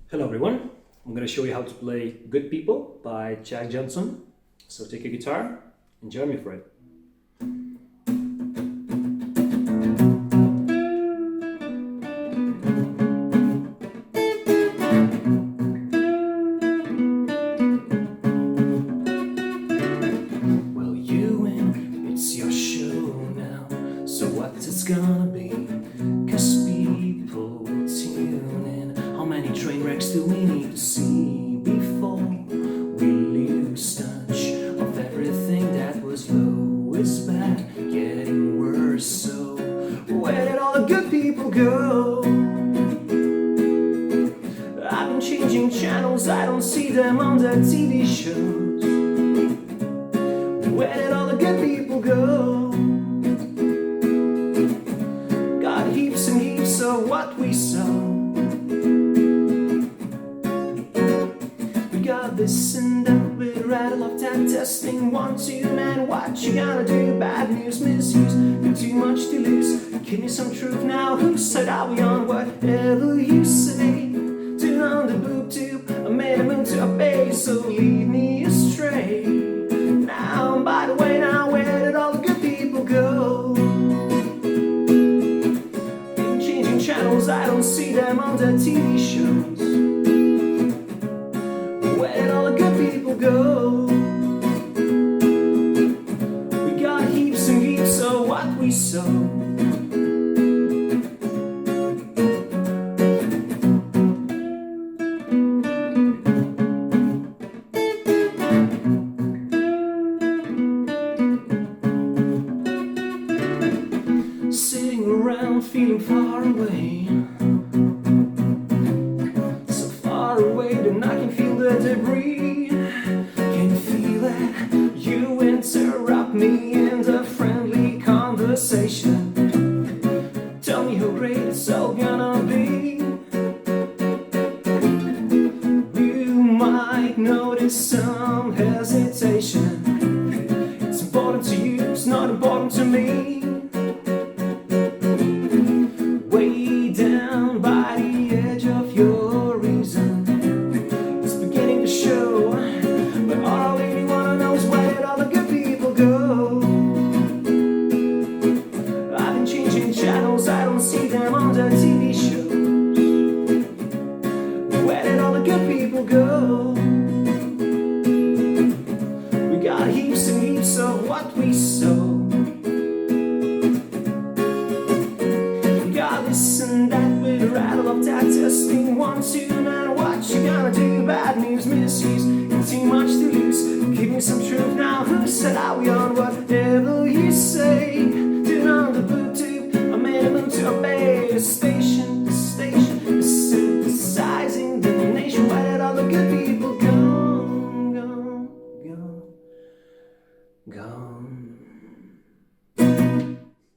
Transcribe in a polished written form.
Hello everyone, I'm going to show you how to play Good People by Jack Johnson. So take a guitar and join me for it. Well, you win, it's your show now, so what it's gonna be? 'Cause people will tune in. How many train wrecks do we need to see before we lose touch of everything that was low is bad, getting worse? So where did all the good people go? I've been changing channels, I don't see them on the TV shows. Where did all the good people go? Got heaps and heaps of what we sow. We got this and that with rattle of that testing 1, 2, man, what you gonna do? Bad news, misuse, got too much to lose. Give me some truth now, whose side are we on? Whatever you say, turn on the boob tube, I made a move to obey, so lead me astray. Now, by the way, now where did all the good people go? Been changing channels, I don't see them on the TV shows. Where did all the good people go? We got heaps and heaps of what we sow. Sitting around feeling far away, so far away that I can feel the debris. Can you feel that? You interrupt me in the friendly conversation. Tell me how great it's all gonna be. You might notice some hesitation. It's important to you, it's not important to me. Way down by the edge of your reason, it's beginning to show. But all I really wanna know is where did all the good people go? I've been changing channels, I don't see them on the TV shows. Where did all the good people go? We got heaps and heaps of what we sow. This and that with a rattle of that testing 1, 2, man, what you gonna do? Bad news, misuse, got too much to lose. Give me some truth now, whose side are we on? Whatever you say, turn on the boob tube, I made a move to obey.